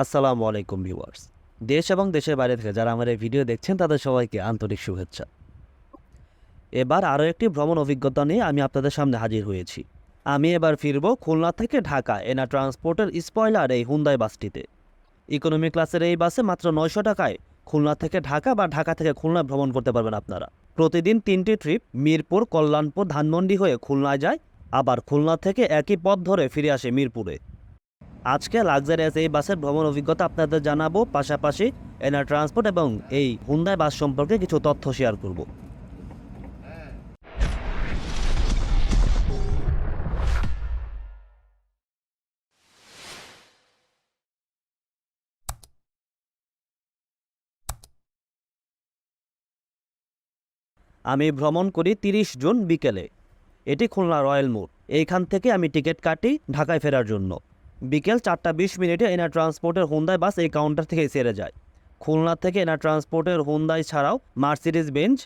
আসসালামু আলাইকুম ভিউয়ার্স। দেশ এবং দেশের বাইরে থেকে যারা আমার এই ভিডিও দেখছেন তাদের সবাইকে আন্তরিক শুভেচ্ছা। এবার আরও একটি ভ্রমণ অভিজ্ঞতা নিয়ে আমি আপনাদের সামনে হাজির হয়েছি। আমি এবার ফিরব খুলনা থেকে ঢাকা এনা ট্রান্সপোর্টের স্পয়লার এই হুন্দাই বাসটিতে। ইকোনমি ক্লাসের এই বাসে মাত্র 900 টাকায় খুলনা থেকে ঢাকা বা ঢাকা থেকে খুলনা ভ্রমণ করতে পারবেন আপনারা। প্রতিদিন 3টি ট্রিপ মিরপুর, কল্যাণপুর, ধানমন্ডি হয়ে খুলনায় যায়, আবার খুলনা থেকে একই পথ ধরে ফিরে আসে মিরপুরে। আজকে লাক্সারিয়াস এই বাসের ভ্রমণ অভিজ্ঞতা আপনাদের জানাবো, পাশাপাশি এনার ট্রান্সপোর্ট এবং এই হুন্দাই বাস সম্পর্কে কিছু তথ্য শেয়ার করব। আমি ভ্রমণ করি 30 জুন বিকেলে। এটি খুলনা রয়্যাল মোড়। এইখান থেকে আমি টিকিট কাটি ঢাকায় ফেরার জন্য। বিকেল 4:20 এনার ট্রান্সপোর্টের হুন্দাই বাস এই কাউন্টার থেকে ছেড়ে যায়। খুলনা থেকে এনার ট্রান্সপোর্টের হুন্দাই ছাড়াও মার্সিডিজ বেঞ্জ,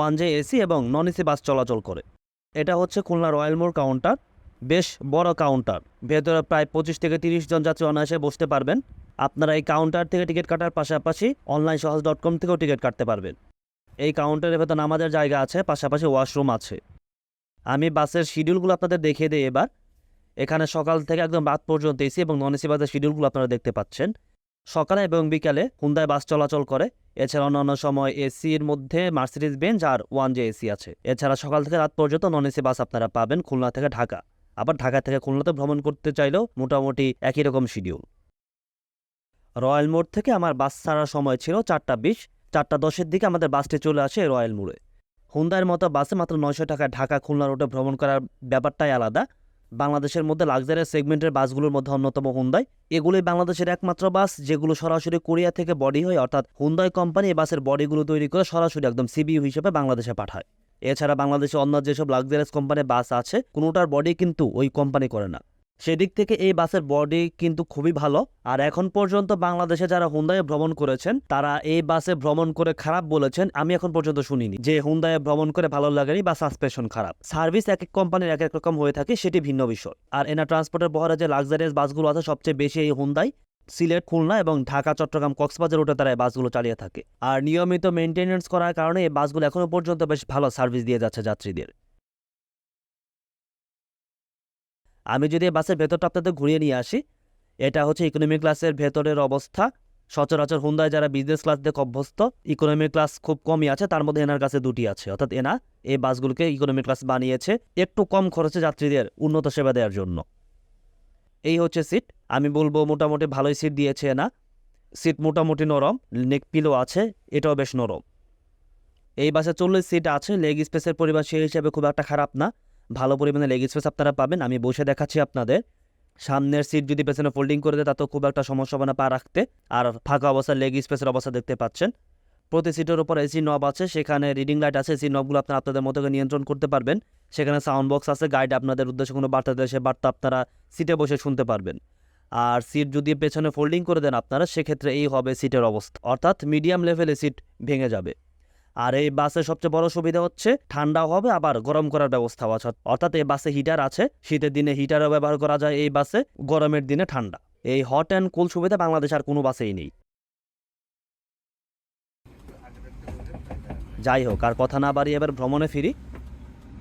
1J এসি এবং নন এসি বাস চলাচল করে। এটা হচ্ছে খুলনা রয়্যাল মোড় কাউন্টার। বেশ বড় কাউন্টার, ভেতরে প্রায় 25 থেকে 30 জন যাত্রী অনায়াসে বসতে পারবেন। আপনারা এই কাউন্টার থেকে টিকিট কাটার পাশাপাশি onlinesahas.com থেকেও টিকিট কাটতে পারবেন। এই কাউন্টারের ভেতর নামাজের জায়গা আছে, পাশাপাশি ওয়াশরুম আছে। আমি বাসের শিডিউলগুলো আপনাদের দেখিয়ে দিই এবার। এখানে সকাল থেকে একদম রাত পর্যন্ত এসি এবং নন এসি বাসের শিডিউলগুলো আপনারা দেখতে পাচ্ছেন। সকালে এবং বিকালে হুন্দাই বাস চলাচল করে। এছাড়া অন্যান্য সময় এসির মধ্যে মার্সিডিজ বেঞ্জ আর 1J এসি আছে। এছাড়া সকাল থেকে রাত পর্যন্ত নন এসি বাস আপনারা পাবেন খুলনা থেকে ঢাকা। আবার ঢাকা থেকে খুলনাতে ভ্রমণ করতে চাইলেও মোটামুটি একই রকম শিডিউল। রয়্যাল মোড় থেকে আমার বাস ছাড়ার সময় ছিল 4:20। 4:10-এর দিকে আমাদের বাসটি চলে আসে রয়্যাল মোড়ে। হুন্দাইয়ের মতো বাসে মাত্র 900 টাকায় ঢাকা খুলনা রুটে ভ্রমণ করার ব্যাপারটাই আলাদা। বাংলাদেশের মধ্যে লাক্সারিয়াস সেগমেন্টের বাসগুলোর মধ্যে অন্যতম হুন্দাই। এগুলোই বাংলাদেশের একমাত্র বাস যেগুলো সরাসরি কোরিয়া থেকে বডি হয়, অর্থাৎ হুন্দাই কোম্পানি এই বাসের বডিগুলো তৈরি করে সরাসরি একদম সিবিইউ হিসেবে বাংলাদেশে পাঠায়। এছাড়া বাংলাদেশে অন্য যেসব লাক্সারিয়াস কোম্পানির বাস আছে কোনোটার বডি কিন্তু ওই কোম্পানি করে না। সেদিক থেকে এই বাসের বডি কিন্তু খুবই ভালো। আর এখন পর্যন্ত বাংলাদেশে যারা হুন্দাইয়ে ভ্রমণ করেছেন তারা এই বাসে ভ্রমণ করে খারাপ বলেছেন আমি এখন পর্যন্ত শুনিনি যে হুন্দাইয়ে ভ্রমণ করে ভালো লাগেনি বা সাসপেনশন খারাপ। সার্ভিস এক এক কোম্পানির এক এক রকম হয়ে থাকে, সেটি ভিন্ন বিষয়। আর এনা ট্রান্সপোর্টের বহরে যে লাক্সারিয়াস বাসগুলো আছে সবচেয়ে বেশি এই হুন্দাই। সিলেট, খুলনা এবং ঢাকা, চট্টগ্রাম, কক্সবাজার রুটে তারা এই বাসগুলো চালিয়ে থাকে। আর নিয়মিত মেনটেন্যান্স করার কারণে এই বাসগুলো এখনো পর্যন্ত বেশ ভালো সার্ভিস দিয়ে যাচ্ছে যাত্রীদের। আমি যদি বাসের ভেতরটা আপনাদের ঘুরিয়ে নিয়ে আসি, এটা হচ্ছে ইকোনমি ক্লাসের ভেতরের অবস্থা। সচরাচর হুন্দায় যারা বিজনেস ক্লাস দেখে অভ্যস্ত, ইকোনমি ক্লাস খুব কমই আছে, তার মধ্যে এনার কাছে 2টি আছে। অর্থাৎ এনা এই বাসগুলোকে ইকোনমি ক্লাস বানিয়েছে একটু কম খরচে যাত্রীদের উন্নত সেবা দেওয়ার জন্য। এই হচ্ছে সিট। আমি বলবো মোটামুটি ভালোই সিট দিয়েছে এনা। সিট মোটামুটি নরম, নেক পিলো আছে, এটাও বেশ নরম। এই বাসে 40 সিট আছে। লেগ স্পেসের পরিমাণ সেই হিসেবে খুব একটা খারাপ না, ভালো পরিমাণে লেগ স্পেস আপনারা পাবেন। আমি বসে দেখাচ্ছি আপনাদের। সামনের সিট যদি পেছনে ফোল্ডিং করে দেয় তাতেও খুব একটা সমস্যা হবে না পা রাখতে। আর ফাঁকা অবস্থায় লেগ স্পেসের অবস্থা দেখতে পাচ্ছেন। প্রতি সিটের উপর এসি নব আছে, সেখানে রিডিং লাইট আছে। এসি নবগুলো আপনারা আপনাদের মতো করে নিয়ন্ত্রণ করতে পারবেন। সেখানে সাউন্ড বক্স আছে, গাইড আপনাদের উদ্দেশ্যে কোনো বার্তা দেয় সে বার্তা আপনারা সিটে বসে শুনতে পারবেন। আর সিট যদি পেছনে ফোল্ডিং করে দেন আপনারা, সেক্ষেত্রে এই হবে সিটের অবস্থা, অর্থাৎ মিডিয়াম লেভেলে সিট ভেঙে যাবে। আর এই বাসের সবচেয়ে বড় সুবিধা হচ্ছে ঠান্ডাও হবে আবার গরম করার ব্যবস্থাও আছে। অর্থাৎ এই বাসে হিটার আছে, শীতের দিনে হিটারও ব্যবহার করা যায় এই বাসে, গরমের দিনে ঠান্ডা। এই হট অ্যান্ড কুল সুবিধা বাংলাদেশ আর কোনো বাসেই নেই। যাই হোক, আর কথা না বাড়িয়ে এবার ভ্রমণে ফিরি।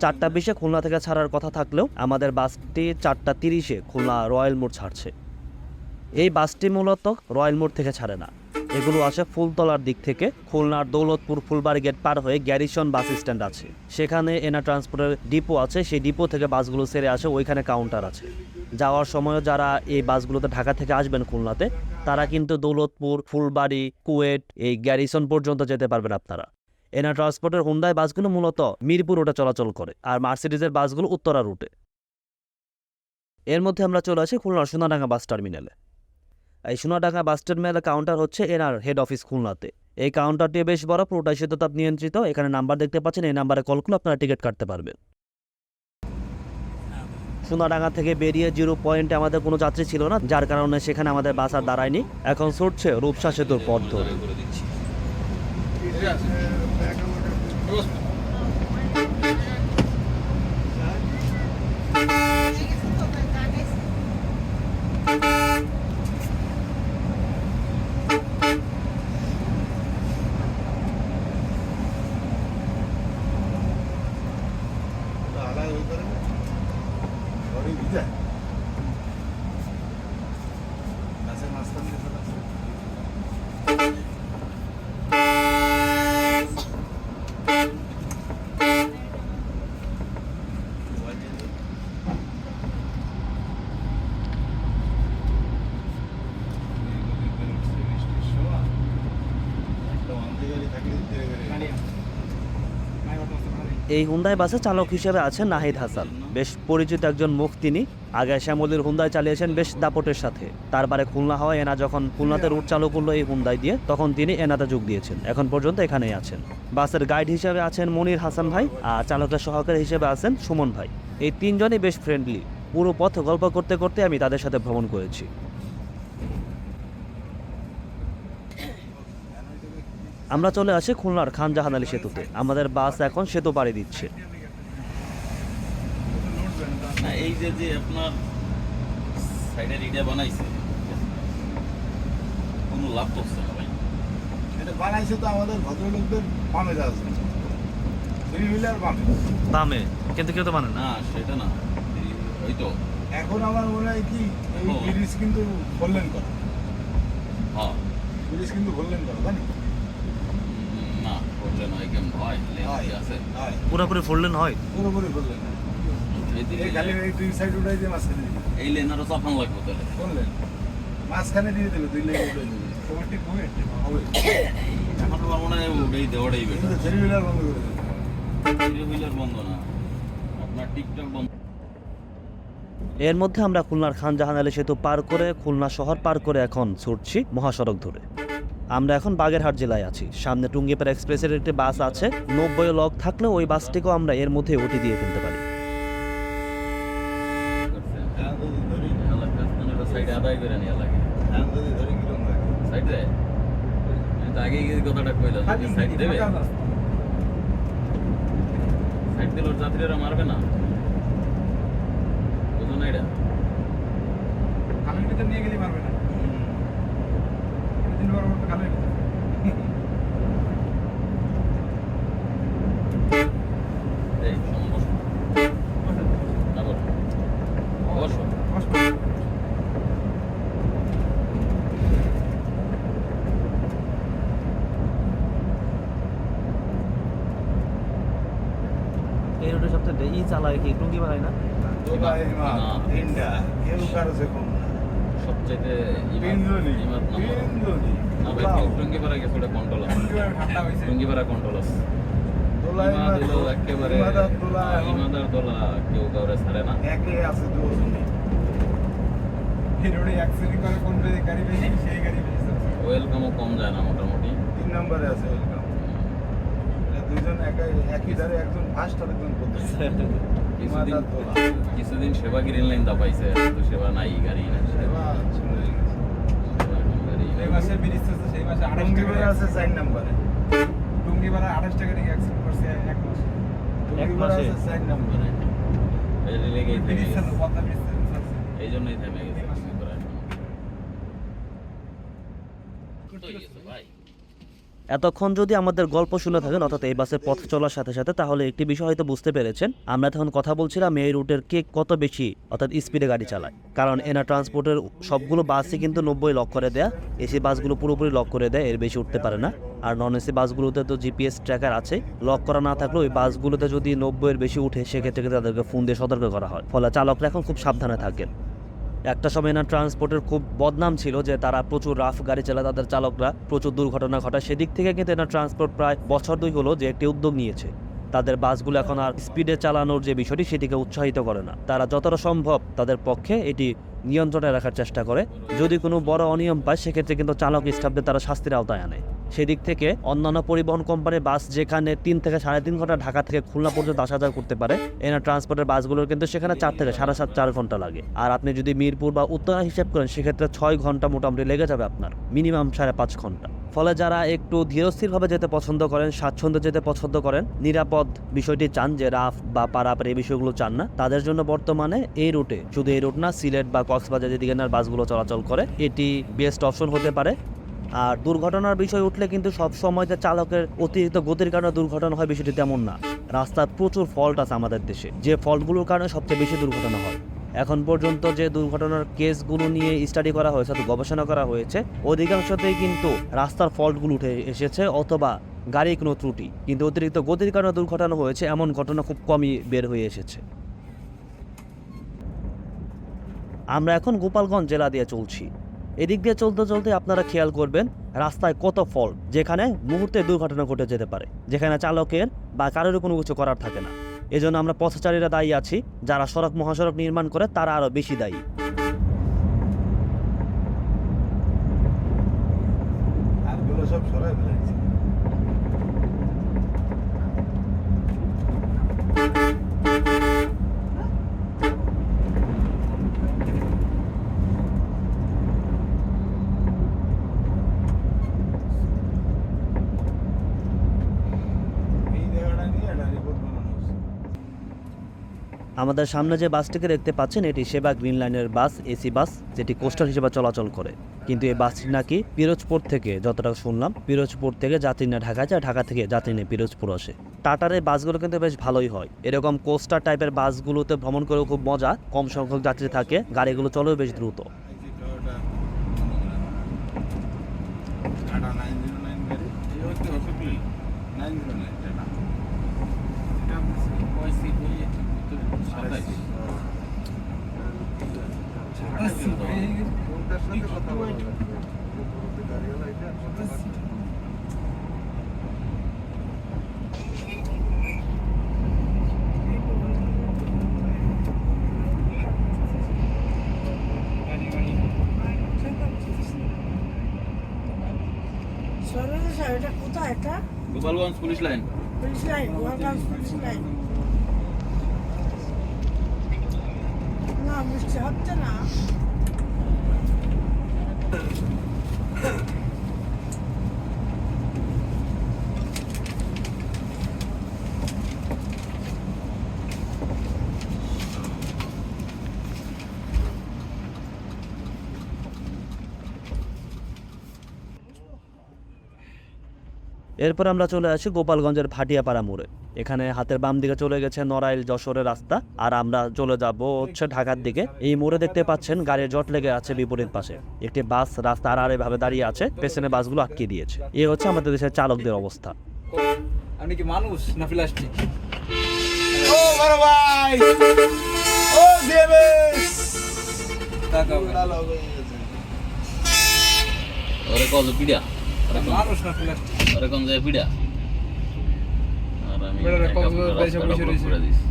4:20 খুলনা থেকে ছাড়ার কথা থাকলেও আমাদের বাসটি 4:30 খুলনা রয়্যাল মোড় ছাড়ছে। এই বাসটি মূলত রয়্যাল মোড় থেকে ছাড়ে না, এগুলো আসে ফুলতলার দিক থেকে। খুলনার দৌলতপুর ফুলবাড়ি গেট পার হয়ে গ্যারিসন বাস স্ট্যান্ড আছে, সেখানে এনা ট্রান্সপোর্টের ডিপো আছে। সেই ডিপো থেকে বাসগুলো ছেড়ে আসে, ওইখানে কাউন্টার আছে। যাওয়ার সময় যারা এই বাসগুলোতে ঢাকা থেকে আসবেন খুলনাতে, তারা কিন্তু দৌলতপুর, ফুলবাড়ি, কুয়েট, এই গ্যারিসন পর্যন্ত যেতে পারবেন আপনারা। এনা ট্রান্সপোর্টের হুন্দাই বাসগুলো মূলত মিরপুর রুটে চলাচল করে, আর মার্সিডিজের বাসগুলো উত্তরা রুটে। এর মধ্যে আমরা চলে আসি খুলনার সোনাডাঙ্গা বাস টার্মিনালে। এই সোনাডাঙ্গা বাস টার্মিনালের কাউন্টার হচ্ছে এনার হেড অফিস খুলনাতে। এই কাউন্টারটি বেশ বড়, পুরোটাই শীততাপ নিয়ন্ত্রিত। এখানে নাম্বার দেখতে পাচ্ছেন, এই নাম্বারে কল করলে আপনারা টিকিট কাটতে পারবেন। সোনাডাঙ্গা থেকে বেরিয়ে 0 পয়েন্টে আমাদের কোনো যাত্রী ছিল না, যার কারণে সেখানে আমাদের বাস আর দাঁড়ায়নি। এখন ছুটছে রূপসা সেতুর পথ ধরে। এই হুন্দাই বাসে চালক হিসেবে আছেন নাহিদ হাসান, বেশ পরিচিত একজন মুখ তিনি। আগে শ্যামলীর হুন্দাই চালিয়েছেন বেশ দাপটের সাথে। তারপরে খুলনা হওয়ায় এনা যখন খুলনাতে রুট চালু করলো এই হুন্দাই দিয়ে, তখন তিনি এনাতে যোগ দিয়েছেন। এখন পর্যন্ত এখানেই আছেন। বাসের গাইড হিসেবে আছেন মনির হাসান ভাই, আর চালকের সহকারী হিসেবে আছেন সুমন ভাই। এই তিনজনই বেশ ফ্রেন্ডলি। পুরো পথ গল্প করতে করতে আমি তাদের সাথে ভ্রমণ করেছি। আমরা চলে আসি খুলনার খানজাহান আলী সেতুতে। আমাদের বাস এখন সেতু পাড়ি দিচ্ছে। না এই যে যে আপনার সাইডের ইটা বানাইছে কোনো লাভ করছে না ভাই। এটা বানাইছে তো আমাদের ভদ্রলোকদের বামে আছে, থ্রি হুইলার বামে। বামে কিন্তু কেউ তো মানে না। না সেটা না, ওই তো এখন আমার মনে হয় কি এই ব্রিজ কিন্তু বললেন করা, হ্যাঁ ব্রিজ কিন্তু বললেন করা জানি না করলে নয় কেমন হয় লেন্স আছে পুরোপুরি ফুললেন হয়। পুরোপুরি বললেন এই খালি এই দুই সাইড উঠাই দিয়ে মাঝখানে দিয়ে দিবে। এই লেন আরো চাপান লাগবে তাহলে বললেন মাঝখানে দিয়ে দেবে, দুই লেন উঠাই দেবে। ওভারটেক হবে হবে। এখন আমার মনে হয় ওটাই দেওয়াটাই কিন্তু বেটার। থ্রি হুইলার বন্ধ করে দেবে। থ্রি হুইলার বন্ধ না, আপনার টিকটক বন্ধ। এর মধ্যে আমরা খুলনার খানজাহান আলী সেতু পার করে খুলনা শহর পার করে এখন ছুটছি মহাসড়ক ধরে। আমরা এখন বাগেরহাট জেলায় আছি। সামনে টুঙ্গিপাড়া এক্সপ্রেসের একটি বাস আছে, 90 লক থাকলেও ওই বাসটিকেও আমরা এর মধ্যে উঠে দিয়ে ফেলতে পারি। হ্যাঁ যদি ধরি, সাইডে আদায় করে নেওয়া লাগে হ্যাঁ যদি ধরি কিরম লাগে। সাইড দেয়। আমি তো আগেই এই কথাটা কইলাম সাইড দেবে, সাইড দিলে ওর যাত্রীরা মারবে না, বুঝো না এটা। কামের ভিতর নিয়ে গেলে পারবে না। দিন বড় বড় কামের ভিতর। এই সময় বসো না, বসো বসো। এই রোডে সবচেয়ে ই চালায় কি টুঙ্গিপাড়ায় না? দুবাই মা তিনটা কেউ কারো সে কম না। সবচাইতে তিনজনই ইমাত নাম্বার তিনজনই না ভাই, টুঙ্গিপাড়া গেছে ওটা কন্ট্রোল আছে, ঠান্ডা হয়েছে। টুঙ্গিপাড়া কন্ট্রোল আছে। দোলাই ইমাদ হলো একেবারে ইমাদার দোলা এখন ইমাদার দোলা কেউ কাউরে ছাড়ে না। একে আছে দুজনই। এই রোডে অ্যাক্সিডেন্ট করে কোন গাড়ি বেশি সেই গাড়ি বেশি আছে। ওয়েলকামও কম যায় না মোটামুটি। 3 নম্বরে আছে ওয়েলকাম। এটা দুইজন একই ধারে, একজন ফার্স্ট আর একজন প্রথম। কিছুদিন ইমাদার দোলা কিছুদিন সেবা গ্রিন লাইন দাপাইছে, তো সেবা নাই, গাড়ি না সেবা এবার শুনে গেছে। সেবা গাড়ি এই মাসে ব্রিজ আছে, সেই মাসে 28 টঙ্গিপাড়া টাকা আছে 4 নম্বরে। টুঙ্গিপাড়া 28 টাকা দিয়ে অ্যাক্সেপ্ট করছে এক মাসে। টঙ্গিপাড়া মাসে? আছে 4 নম্বরে। এই লেগেই থেমে ব্রিজ গেছে। আছে, পদ্মা ব্রিজ আছে। এই জন্যই থেমে গেছে টুঙ্গিপাড়া এখন। তো গেছে ভাই। এতক্ষণ যদি আমাদের গল্প শুনে থাকেন, অর্থাৎ এই বাসে পথ চলার সাথে সাথে, তাহলে একটি বিষয় হয়তো বুঝতে পেরেছেন। আমরা তখন কথা বলছিলাম এই রুটের কে কত বেশি অর্থাৎ স্পিডে গাড়ি চালায়। কারণ এনা ট্রান্সপোর্টের সবগুলো বাসই কিন্তু 90 লক করে দেয়া, এসি বাসগুলো পুরোপুরি লক করে দেয়, এর বেশি উঠতে পারে না। আর নন এসি বাসগুলোতে তো জিপিএস ট্র্যাকার আছে, লক করা না থাকলেও ওই বাসগুলোতে যদি 90-এর বেশি উঠে সেক্ষেত্রে কিন্তু তাদেরকে ফোন দিয়ে সতর্ক করা হয়। ফলে চালকরা এখন খুব সাবধানে থাকেন। একটা সময় না ট্রান্সপোর্টের খুব বদনাম ছিল যে তারা প্রচুর রাফ গাড়ি চালায়, তাদের চালকরা প্রচুর দুর্ঘটনা ঘটায়। সেদিক থেকে কিন্তু এনা ট্রান্সপোর্ট প্রায় বছর 2 হলো যে একটি উদ্যোগ নিয়েছে। তাদের বাসগুলো এখন আর স্পিডে চালানোর যে বিষয়টি সেটিকে উৎসাহিত করে না। তারা যতটা সম্ভব তাদের পক্ষে এটি নিয়ন্ত্রণে রাখার চেষ্টা করে। যদি কোনো বড় অনিয়ম পায় সেক্ষেত্রে কিন্তু চালক স্টাফদের তারা শাস্তির আওতায় আনে। সেদিক থেকে অন্যান্য পরিবহন কোম্পানির বাস যেখানে 3 থেকে 3.5 ঘন্টা ঢাকা থেকে খুলনা পর্যন্ত আসা যাওয়া করতে পারে, এনা ট্রান্সপোর্টের বাসগুলোর কিন্তু সেখানে 4 থেকে 7.5 4 ঘন্টা লাগে। আর আপনি যদি মিরপুর বা উত্তরা হিসেব করেন সেক্ষেত্রে 6 ঘন্টা মোটামুটি লেগে যাবে আপনার, মিনিমাম 5.5 ঘন্টা। ফলে যারা একটু ধীরস্থিরভাবে যেতে পছন্দ করেন, স্বাচ্ছন্দ্যে যেতে পছন্দ করেন, নিরাপদ বিষয়টি চান, যে রাফ বা পারাপার এই বিষয়গুলো চান না, তাদের জন্য বর্তমানে এই রুটে, শুধু এই রুট না, সিলেট বা কক্সবাজার যেদিকে না বাসগুলো চলাচল করে, এটি বেস্ট অপশন হতে পারে। আর দুর্ঘটনার বিষয় উঠলে কিন্তু সব সময় যে চালকের অতিরিক্ত গতির কারণে দুর্ঘটনা হয় বিষয়টি তেমন না। রাস্তার প্রচুর ফল্ট আছে আমাদের দেশে, যে ফল্টগুলোর কারণে সবচেয়ে বেশি দুর্ঘটনা হয়। এখন পর্যন্ত যে দুর্ঘটনার কেসগুলো নিয়ে স্টাডি করা হয়েছে, গবেষণা করা হয়েছে, অধিকাংশতেই কিন্তু রাস্তার ফল্টগুলো উঠে এসেছে অথবা গাড়ির কোনো ত্রুটি। কিন্তু অতিরিক্ত গতির কারণে দুর্ঘটনা হয়েছে এমন ঘটনা খুব কমই বের হয়ে এসেছে। আমরা এখন গোপালগঞ্জ জেলা দিয়ে চলছি। এদিক দিয়ে চলতে চলতে আপনারা খেয়াল করবেন রাস্তায় কত ফল, যেখানে মুহূর্তে দুর্ঘটনা ঘটে যেতে পারে, যেখানে চালকের বা কারোর কোনো কিছু করার থাকে না। এজন্য আমরা পথচারীরা দায়ী আছি, যারা সড়ক মহাসড়ক নির্মাণ করে তারা আরও বেশি দায়ী। আরগুলো সব সরাই ফেলেছি। এই জায়গাটা নিয়ে একটা রিপোর্ট বানানো হচ্ছে। আমাদের সামনে যে বাসটিকে দেখতে পাচ্ছেন এটি সেবা গ্রিন লাইনের বাস, এসি বাস, যেটি কোস্টাল হিসেবে চলাচল করে। কিন্তু এই বাসটি নাকি পিরোজপুর থেকে, যতটা শুনলাম, পিরোজপুর থেকে যাত্রী নিয়ে ঢাকা যায়, ঢাকা থেকে যাত্রী নিয়ে পিরোজপুর আসে। টাটার এই বাসগুলো কিন্তু বেশ ভালোই হয়। এরকম কোস্টার টাইপের বাসগুলোতে ভ্রমণ করেও খুব মজা, কম সংখ্যক যাত্রী থাকে, গাড়িগুলো চলেও বেশ দ্রুত। এই যে টয়োটা টাটা 909 গাড়ি, এই হচ্ছে অসুবিধা 909 টাটা। এটা ওই সিট ওই সাতাইশ কোনটার সাথে কথা বলা যায়? গাড়িওয়ালা এটা এটা কোথায় এটা Gopalganj police line. Police line Goalganj police line না মিষ্টি হচ্ছে না এরপর আমরা চলে আসি গোপালগঞ্জের ভাটিয়াপাড়া মোড়ে। এখানে হাতের বাম দিকে চলে গেছে নড়াইল যশোরের রাস্তা, আর আমরা চলে যাব হচ্ছে ঢাকার দিকে। এই মোড়ে দেখতে পাচ্ছেন গাড়ির জট লেগে আছে বিপরীত পাশে। একটি বাস রাস্তা আর এভাবে দাঁড়িয়ে আছে, পেছনে বাসগুলো আটকে দিয়েছে। এ হচ্ছে আমাদের দেশের চালকদের অবস্থা। আপনি কি মানুষ না প্লাস্টিক? ও বড় ভাই, ও জেবেস তাকাবে লাল হয়ে গেছে। ওরে কল পিড়া, মানুষ না প্লাস্টিক? ওরে কোন যায় পিড়া। আর আমি বেড়া রে, একা কল পুরো বেশি রাস্তাটা বসে block রয়েছে। করে দিছি।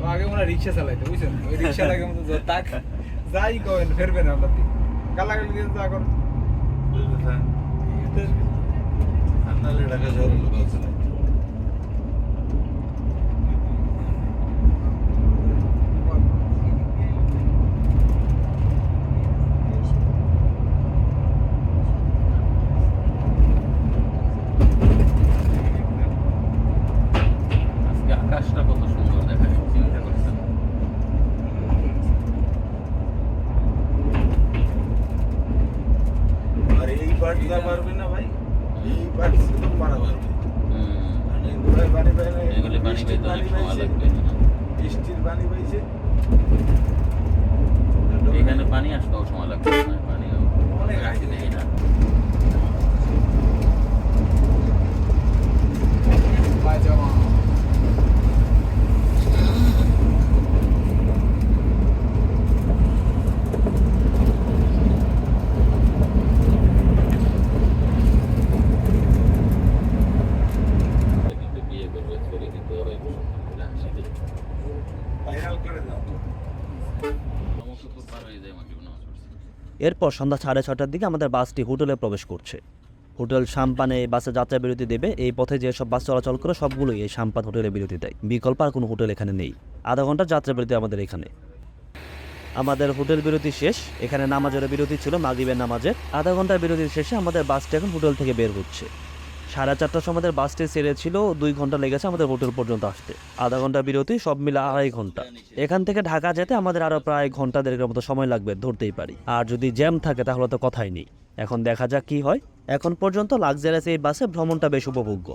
ও আগে মনে হয় রিক্সা চালাইতো, বুঝছেন? ওই রিক্সা লাগে মতো তাক যাই করেন ফেরবেন আমরা গালাগালি দিয়ে যা করেন। আন্নালে ঢাকা শহরের লোক আছে না। আজকে আকাশটা কত সুন্দর দেখা যায়, চিন্তা করছেন? আর এই পার্ট যা পারবে না ভাই, এই পার্ট শুধু মারা পারবে। হুম। মানে ঘোড়ায় পানি পায় না, এগুলি পানি বৃষ্টির পেতে অনেক পানি সময় পাইছে, লাগবে। বৃষ্টির পানি পাইছে। এখানে পানি আসতেও সময় লাগবে না, পানি অনেক আসতে দেয় না। পায়জামা কিন্তু বিয়ে করবে, ছেলে কিন্তু ওরাই হাসি দেয়। ভাইরাল করে দাও। সমস্ত পার হয়ে যায় মাকে নামাজ পড়ছে। এরপর সন্ধ্যা 6:30টার দিকে আমাদের বাসটি হোটেলে প্রবেশ করছে। হোটেল সাম্পানে এই বাসে যাত্রা বিরতি দেবে। এই পথে যেসব বাস চলাচল করে সবগুলোই এই সাম্পান হোটেলে বিরতি দেয়। বিকল্প আর কোনো হোটেল এখানে নেই। আধা ঘন্টার যাত্রা বিরতি আমাদের এখানে। আমাদের হোটেল বিরতি শেষ। এখানে নামাজের বিরতি ছিল, মাগরিবের নামাজের। আধা ঘন্টার বিরতির শেষে আমাদের বাসটি এখন হোটেল থেকে বের হচ্ছে। 4:30টার সময় আমাদের বাসটি ছেড়েছিল, 2 ঘন্টা লেগেছে আমাদের হোটেল পর্যন্ত আসতে। আধা ঘন্টা বিরতি, সব মিলে 2.5 ঘন্টা। এখান থেকে ঢাকা যেতে আমাদের আরও প্রায় ঘন্টা দেড়েকের মতো সময় লাগবে, ধরতেই পারি। আর যদি জ্যাম থাকে তাহলে তো কথাই নেই। এখন দেখা যাক কি হয়। এখন পর্যন্ত লাক্সারিয়াস এই বাসে ভ্রমণটা বেশ উপভোগ্য।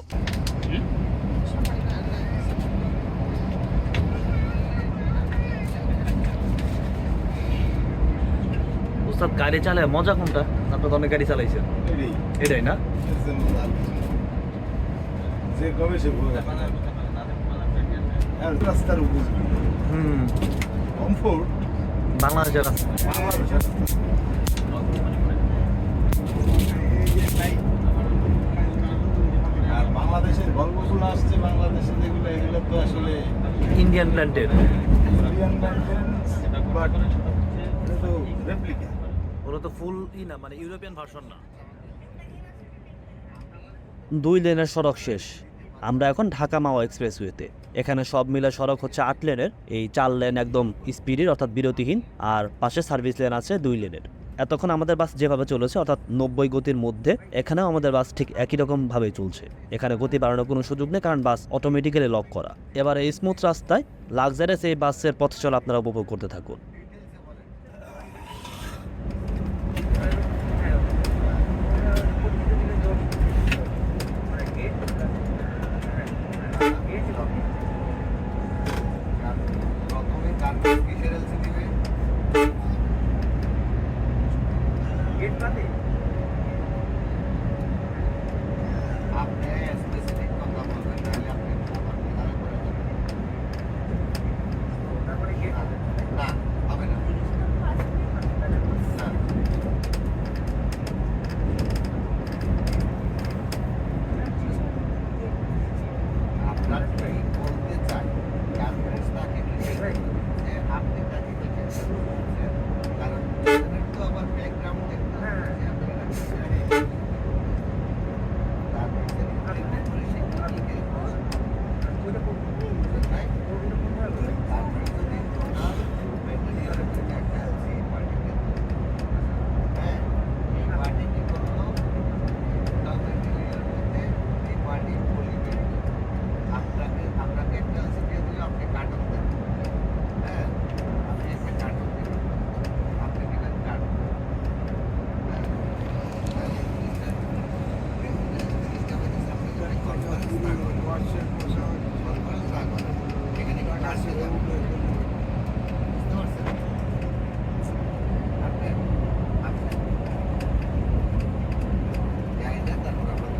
ওস্তাদ গাড়ি চালায় মজা কোনটা? আপনার তো অনেক গাড়ি চালাইছেন, এটাই, এটাই না? এর জন্য আর কিছু না। যে কবে সে ভোগ আর রাস্তার উপর হুম। কমফোর্ট ট্রান্সপোর্ট বাংলাদেশের রাস্তা। বাংলাদেশের আর বাংলাদেশের গল্পগুলো আসছে বাংলাদেশে যেগুলো এগুলো তো আসলে ইন্ডিয়ান প্ল্যান্টের, কোরিয়ান বাট এটা তো রেপ্লিকা। ওরা তো ফুল না, মানে ইউরোপিয়ান ভার্সন না। 2 লেনের সড়ক শেষ, আমরা এখন ঢাকা মাওয়া এক্সপ্রেসওয়েতে। এখানে সব মিলে সড়ক হচ্ছে 8 লেনের, এই 4 লেন একদম স্পিডের অর্থাৎ বিরতিহীন, আর পাশে সার্ভিস লেন আছে 2 লেনের। এতক্ষণ আমাদের বাস যেভাবে চলেছে অর্থাৎ 90 গতির মধ্যে, এখানেও আমাদের বাস ঠিক একই রকমভাবেই চলছে। এখানে গতি বাড়ানোর কোনো সুযোগ নেই, কারণ বাস অটোমেটিক্যালি লক করা। এবার এই স্মুথ রাস্তায় লাক্সারিয়াস এই বাসের পথ চলা আপনারা উপভোগ করতে থাকুন। প্রথমে কার্বন কিসের এলসি দিবে? আপনি স্পেসিফিক কথা বলবেন, নাহলে আপনি আমার বিধানে করে দেবেন। না, হবে না। না। আপনার কি বলতে চাই গার্মেন্টস তাকে যে আপনি তাকে দেখে বলছেন, কারণ এখানে তো আবার ব্যাকগ্রাউন্ড দেখতে হবে যে আপনি গার্মেন্টসের ইন্টারভিউ করে সে কি কি করছে, তাই গার্মেন্টস যদি টোটাল ম্যাটেরিয়ালের থেকে একটা আছে পার্টিকে, হ্যাঁ এই পার্টি কি করলো টোটাল ম্যাটেরিয়ালের মধ্যে এই পার্টি বলিবে আপনাকে একটা আছে দিয়ে দিলে আপনি কার্টন দেন, হ্যাঁ আপনি একটা কার্টন দেবেন, আপনি দিলেন কার্টন, হ্যাঁ তাহলে জিনিসটা হচ্ছে আপনি যদি কনফারেন্স না করেন, কনফারেন্স না করেন, এখানে ক্লাসে যাবেন, বুঝতে পারছেন? আপনি যাই না, তারপর আমাদের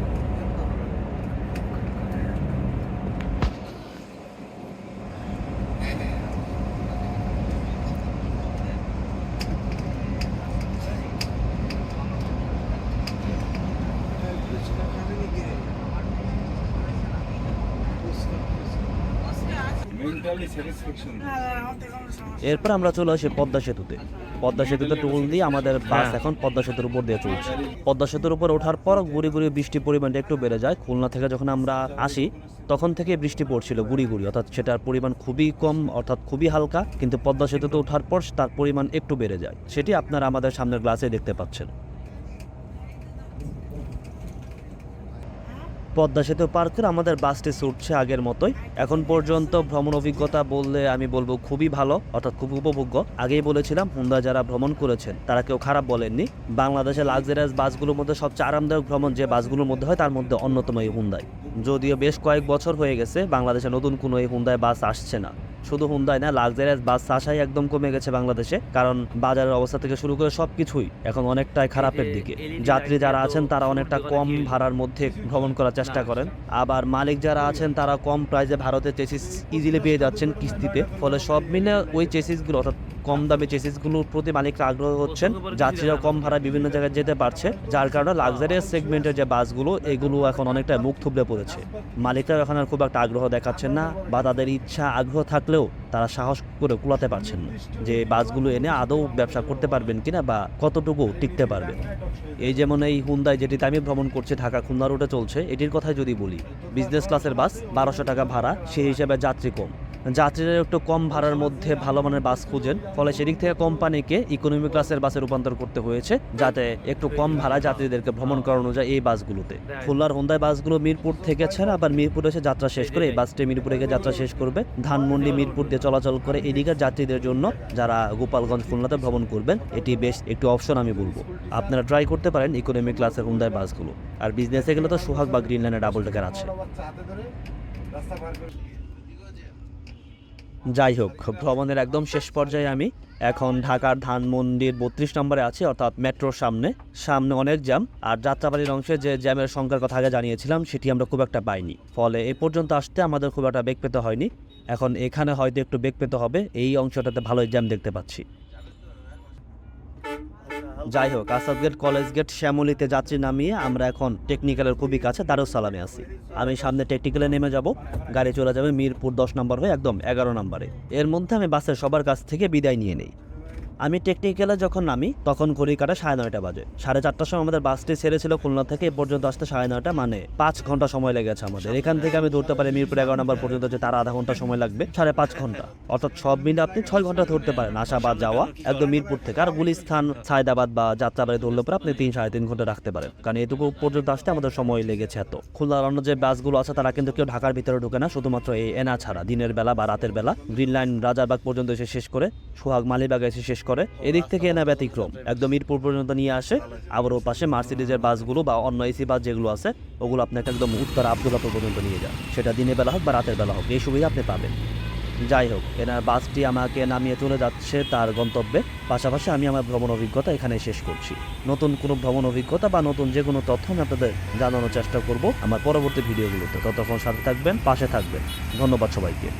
মেন্টালি স্যাটিসফ্যাকশন। আমাদের কোনো সমস্যা এরপর আমরা চলে আসি পদ্মা সেতুতে। পদ্মা সেতুতে টোল দিয়ে আমাদের বাস এখন পদ্মা সেতুর উপর দিয়ে চলছে। পদ্মা সেতুর উপর ওঠার পর গুড়ি গুড়ি বৃষ্টির পরিমাণটা একটু বেড়ে যায়। খুলনা থেকে যখন আমরা আসি তখন থেকে বৃষ্টি পড়ছিল গুড়ি গুড়ি, অর্থাৎ সেটার পরিমাণ খুবই কম, অর্থাৎ খুবই হালকা, কিন্তু পদ্মা সেতুতে ওঠার পর তার পরিমাণ একটু বেড়ে যায়। সেটি আপনারা আমাদের সামনের গ্লাসে দেখতে পাচ্ছেন। পদ্মা সেতু পার করে আমাদের বাসটি ছুটছে আগের মতোই। এখন পর্যন্ত ভ্রমণ অভিজ্ঞতা বললে আমি বলবো খুবই ভালো, অর্থাৎ খুব উপভোগ্য। আগেই বলেছিলাম হুন্ডা যারা ভ্রমণ করেছেন তারা কেউ খারাপ বলেননি। বাংলাদেশের লাক্সারিয়াস বাসগুলোর মধ্যে সবচেয়ে আরামদায়ক ভ্রমণ যে বাসগুলোর মধ্যে হয় তার মধ্যে অন্যতম এই হুন্ডাই। যদিও বেশ কয়েক বছর হয়ে গেছে বাংলাদেশে নতুন কোনো এই হুন্ডায় বাস আসছে না। শুধু হুন্ডাই না, লাক্সারিয়াস বাস আসাই একদম কমে গেছে বাংলাদেশে, কারণ বাজারের অবস্থা থেকে শুরু করে সব কিছুই এখন অনেকটাই খারাপের দিকে। যাত্রী যারা আছেন তারা অনেকটা কম ভাড়ার মধ্যে ভ্রমণ করার চেষ্টা করেন, আবার মালিক যারা আছেন তারা কম প্রাইসে ভারতে চেসিস ইজিলি পেয়ে যাচ্ছেন কিস্তিতে। ফলে সব মিলে ওই চেসিসগুলো অর্থাৎ কম দামে চেসিসগুলোর প্রতি মালিকরা আগ্রহ হচ্ছেন, যাত্রীরা কম ভাড়ায় বিভিন্ন জায়গায় যেতে পারছে, যার কারণে লাক্সারিয়াস সেগমেন্টের যে বাসগুলো এগুলো এখন অনেকটা মুখ থুবড়ে পড়েছে। মালিকরা এখন আর খুব একটা আগ্রহ দেখাচ্ছেন না, বা তাদের ইচ্ছা আগ্রহ থাকলেও তারা সাহস করে কুলাতে পারছেন না যে বাসগুলো এনে আদৌ ব্যবসা করতে পারবেন কিনা বা কতটুকু টিকতে পারবেন। এই যেমন এই হুন্ডাই যেটিতে আমি ভ্রমণ করছি ঢাকা খুলনা রুটে চলছে, এটির কথাই যদি বলি, বিজনেস ক্লাসের বাস 1200 টাকা ভাড়া, সেই হিসাবে যাত্রী কম। যাত্রীরা একটু কম ভাড়ার মধ্যে ভালো মানের বাস খুঁজেন, ফলে সেদিক থেকে কোম্পানিকে ইকোনমি ক্লাসের বাসে রূপান্তর করতে হয়েছে যাতে একটু কম ভাড়া যাত্রীদেরকে ভ্রমণ করানো যায় এই বাসগুলোতে। খুলনার হুন্ডাই বাসগুলো মিরপুর থেকে ছাড়া আবার মিরপুরে এসে যাত্রা শেষ করে, এই বাসটি মিরপুরে গিয়ে যাত্রা শেষ করবে, ধানমন্ডি মিরপুর দিয়ে চলাচল করে। এদিকের যাত্রীদের জন্য যারা গোপালগঞ্জ খুলনাতে ভ্রমণ করবেন এটি বেশ একটি অপশন আমি বলবো। আপনারা ট্রাই করতে পারেন ইকোনমি ক্লাসের হুন্ডাই বাসগুলো। আর বিজনেসে গেলে তো সোহাগ বা গ্রিন লাইনে ডাবল ডেকার আছে। যাই হোক, ভ্রমণের একদম শেষ পর্যায়ে আমি এখন ঢাকার ধানমন্ডির 32 নম্বরে আছি, অর্থাৎ মেট্রোর সামনে। সামনে অনেক জ্যাম, আর যাত্রাবাড়ির অংশে যে জ্যামের সংখ্যার কথা আগে জানিয়েছিলাম সেটি আমরা খুব একটা পাইনি, ফলে এই পর্যন্ত আসতে আমাদের খুব একটা বেগ পেতে হয়নি। এখন এখানে হয়তো একটু বেগ পেতে হবে, এই অংশটাতে ভালোই জ্যাম দেখতে পাচ্ছি। যাই হোক, আসাদ গেট, কলেজ গেট, শ্যামলীতে যাত্রী নামিয়ে আমরা এখন টেকনিক্যালের খুবই কাছে দারুস সালামে আছি। আমি সামনে টেকনিক্যালে নেমে যাব, গাড়ি চলে যাবে মিরপুর 10 নম্বর হয়ে একদম 11 নম্বরে। এর মধ্যে আমি বাসের সবার কাছ থেকে বিদায় নিয়ে নেই। আমি টেকনিক্যালে যখন নামি তখন ঘড়ি কাটা 9:30 বাজে। 4:30টার সময় আমাদের বাসটি ছেড়েছিল খুলনা থেকে, এ পর্যন্ত আসতে 9:30, মানে 5 ঘন্টা সময় লেগেছে আমাদের। এখান থেকে আমি ধরতে পারি মিরপুর 11 নম্বর পর্যন্ত, যে তার আধা ঘন্টা সময় লাগবে, 5.5 ঘন্টা, অর্থাৎ সব মিলে আপনি 6 ঘন্টা ধরতে পারেন আসা বা যাওয়া একদম মিরপুর থেকে। আর গুলিস্তান, সায়দাবাদ বা যাত্রাবাড়ি ধরলে পরে আপনি 3-3.5 ঘন্টা রাখতে পারেন, কারণ এটুকু পর্যন্ত আসতে আমাদের সময় লেগেছে এত। খুলনার অন্য যে বাসগুলো আছে তারা কিন্তু কেউ ঢাকার ভিতরে ঢুকে না, শুধুমাত্র এই এনা ছাড়া দিনের বেলা বা রাতের বেলা গ্রিন লাইন রাজারবাগ পর্যন্ত এসে শেষ করে, সোহাগ মালিবাগে এসে শেষ করে। এদিক থেকে এনা ব্যতিক্রম, একদম মিরপুর পর্যন্ত নিয়ে আসে। আবার ওর পাশে মার্সিডিজের বাসগুলো বা অন্য এসি বাস যেগুলো আছে ওগুলো আপনাকে একদম উত্তর আব্দুল্লাপুর পর্যন্ত নিয়ে যায়, সেটা দিনের বেলা হোক বা রাতের বেলা হোক, এই সুবিধা আপনি পাবেন। যাই হোক, এনার বাসটি আমাকে নামিয়ে চলে যাচ্ছে তার গন্তব্যে। পাশাপাশি আমি আমার ভ্রমণ অভিজ্ঞতা এখানে শেষ করছি। নতুন কোনো ভ্রমণ অভিজ্ঞতা বা নতুন যে কোনো তথ্য আমি আপনাদের জানানোর চেষ্টা করব আমার পরবর্তী ভিডিওগুলোতে। ততক্ষণ সাথে থাকবেন, পাশে থাকবেন। ধন্যবাদ সবাইকে।